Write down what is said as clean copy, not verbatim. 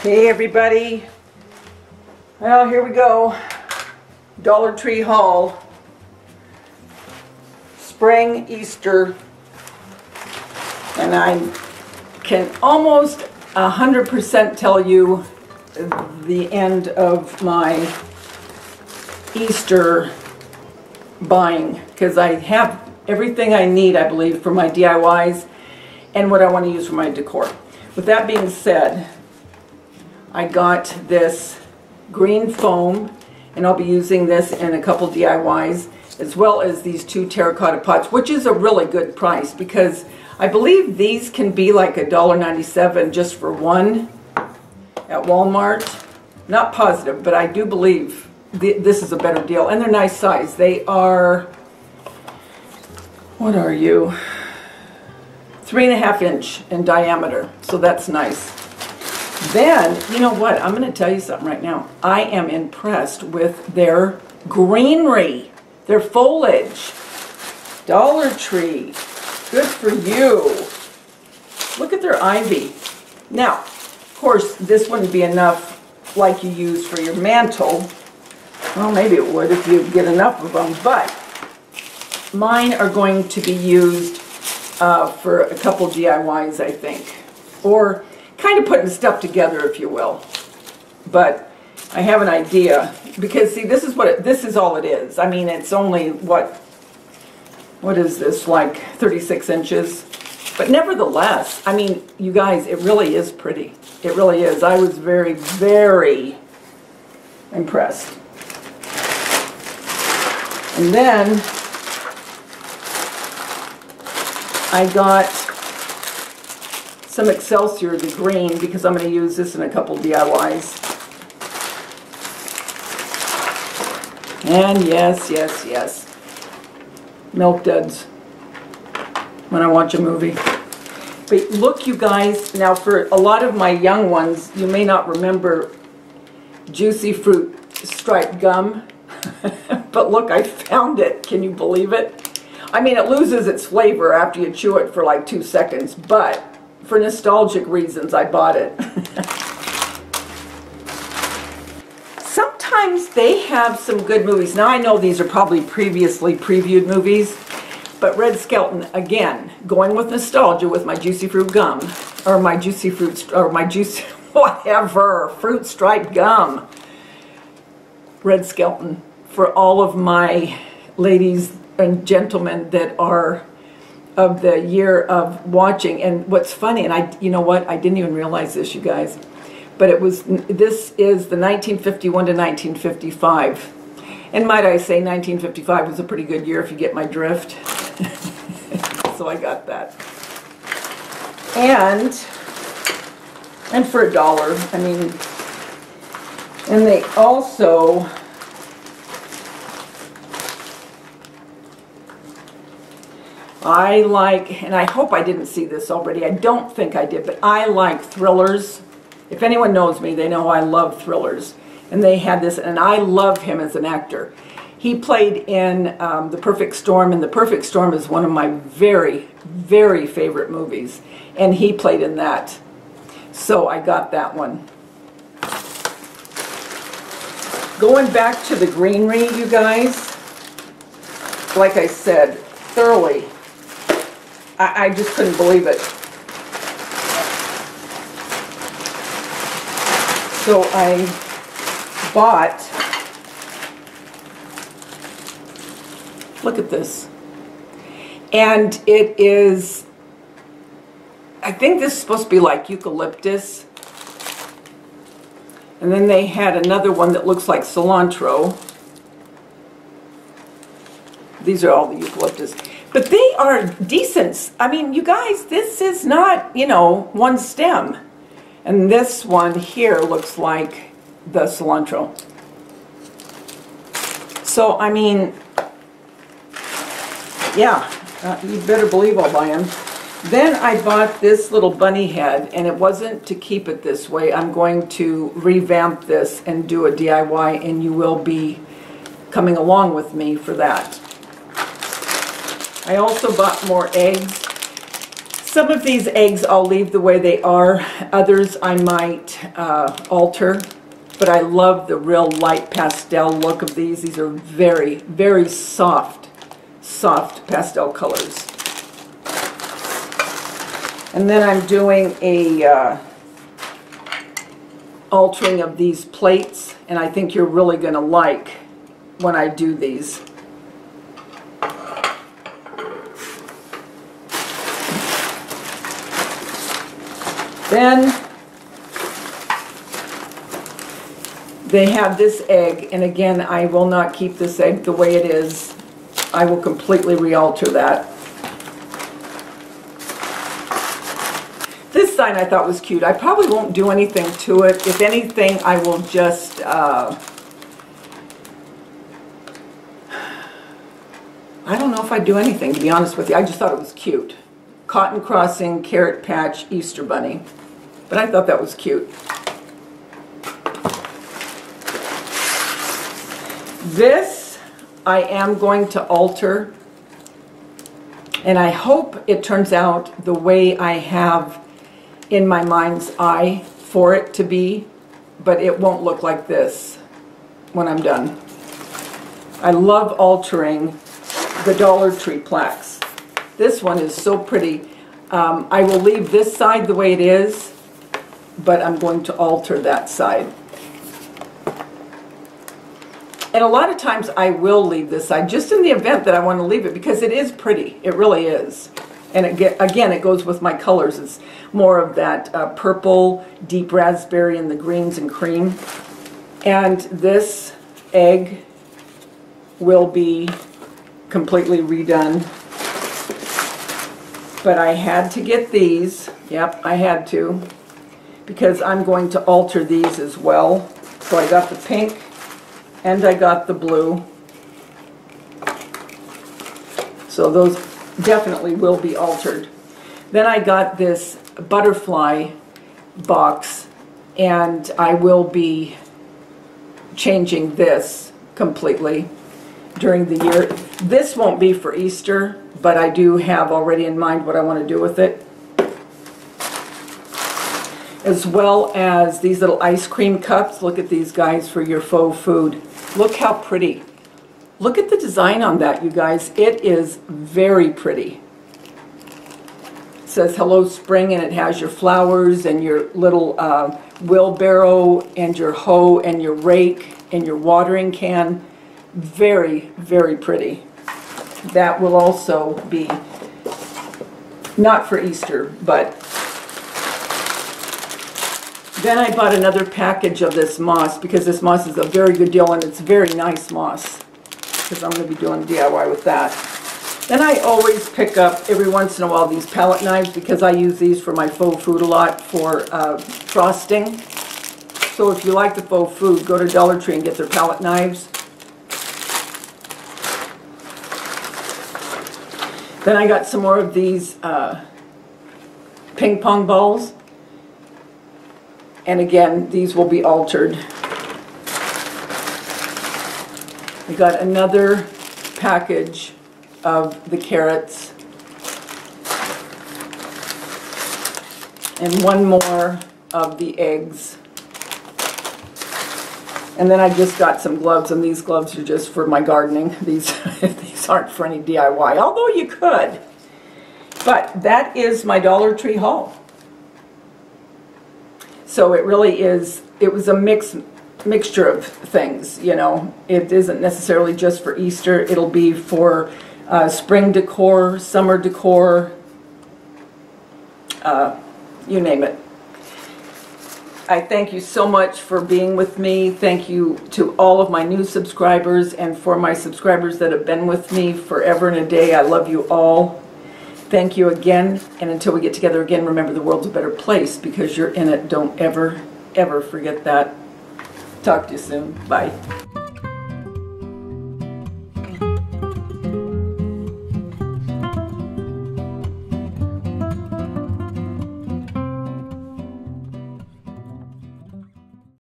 Hey everybody, well here we go, Dollar Tree haul, spring, Easter, and I can almost 100% tell you the end of my Easter buying, because I have everything I need, I believe, for my DIYs and what I want to use for my decor. With that being said, I got this green foam, and I'll be using this in a couple DIYs, as well as these two terracotta pots, which is a really good price because I believe these can be like $1.97 just for one at Walmart. Not positive, but I do believe this is a better deal, and they're nice size. They are, what are you? 3.5 inch in diameter, so that's nice. Then, you know what? I'm going to tell you something right now. I am impressed with their greenery, their foliage. Dollar Tree, good for you. Look at their ivy. Now, of course, this wouldn't be enough like you use for your mantle. Well, maybe it would if you get enough of them, but mine are going to be used for a couple DIYs, I think. Or kind of putting stuff together, if you will. But I have an idea, because see, this is what this is all it is. I mean, it's only what is this, like 36 inches? But nevertheless, I mean, you guys, it really is pretty. It really is. I was very, very impressed. And then I got some Excelsior, the green, because I'm going to use this in a couple DIYs. And yes, yes, yes, milk duds when I watch a movie. But look, you guys, now for a lot of my young ones, you may not remember Juicy Fruit striped gum. But look, I found it. Can you believe it? I mean, it loses its flavor after you chew it for like 2 seconds, but for nostalgic reasons, I bought it. Sometimes they have some good movies. Now, I know these are probably previously previewed movies, but Red Skelton, again, going with nostalgia with my Juicy Fruit gum, or my Juicy Fruit, or my Juicy, whatever, fruit striped gum. Red Skelton, for all of my ladies and gentlemen that are of the year of watching. And what's funny, and you know what, I didn't even realize this, you guys, but this is the 1951 to 1955. And might I say 1955 was a pretty good year if you get my drift. So I got that. And for $1, I mean, and they also, I like, and I hope I didn't see this already, I don't think I did, but I like thrillers. If anyone knows me, they know I love thrillers. And they had this, and I love him as an actor. He played in The Perfect Storm, and The Perfect Storm is one of my very, very favorite movies. And he played in that. So I got that one. Going back to the greenery, you guys, like I said, thoroughly, I just couldn't believe it. So I bought, look at this, and it is, I think this is supposed to be like eucalyptus. And then they had another one that looks like cilantro. These are all the eucalyptus. But they are decent. I mean, you guys, this is not, you know, one stem. And this one here looks like the cilantro. So, I mean, yeah, you better believe I'll buy them. Then I bought this little bunny head, and it wasn't to keep it this way. I'm going to revamp this and do a DIY, and you will be coming along with me for that. I also bought more eggs. Some of these eggs I'll leave the way they are. Others I might alter. But I love the real light pastel look of these. These are very, very soft pastel colors. And then I'm doing a altering of these plates, and I think you're really going to like when I do these. Then they have this egg, and again, I will not keep this egg the way it is. I will completely re-alter that. This sign I thought was cute. I probably won't do anything to it. If anything, I will just I don't know if I'd do anything, to be honest with you. I just thought it was cute. Cotton crossing, carrot patch, Easter bunny. But I thought that was cute. This I am going to alter, and I hope it turns out the way I have in my mind's eye for it to be, but it won't look like this when I'm done. I love altering the Dollar Tree plaques. This one is so pretty. I will leave this side the way it is, but I'm going to alter that side. And a lot of times I will leave this side, just in the event that I want to leave it, because it is pretty. It really is. And again, it goes with my colors. It's more of that purple, deep raspberry, and the greens and cream. And this egg will be completely redone. But I had to get these. Yep, I had to. Because I'm going to alter these as well. So I got the pink and I got the blue. So those definitely will be altered. Then I got this butterfly box, and I will be changing this completely during the year. This won't be for Easter, but I do have already in mind what I want to do with it. As well as these little ice cream cups. Look at these guys for your faux food. Look how pretty. Look at the design on that, you guys. It is very pretty. It says Hello Spring, and it has your flowers and your little wheelbarrow and your hoe and your rake and your watering can. Very, very pretty. That will also be not for Easter, but then I bought another package of this moss, because this moss is a very good deal, and it's very nice moss, because I'm going to be doing DIY with that. Then I always pick up every once in a while these palette knives, because I use these for my faux food a lot for frosting. So if you like the faux food, go to Dollar Tree and get their palette knives. Then I got some more of these ping pong balls. And again, these will be altered. We got another package of the carrots. And one more of the eggs. And then I just got some gloves, and these gloves are just for my gardening. These aren't for any DIY, although you could. But that is my Dollar Tree haul. So it really is, it was a mixture of things, you know. It isn't necessarily just for Easter. It'll be for spring decor, summer decor, you name it. I thank you so much for being with me. Thank you to all of my new subscribers, and for my subscribers that have been with me forever and a day. I love you all. Thank you again, and until we get together again, remember the world's a better place because you're in it. Don't ever, ever forget that. Talk to you soon. Bye.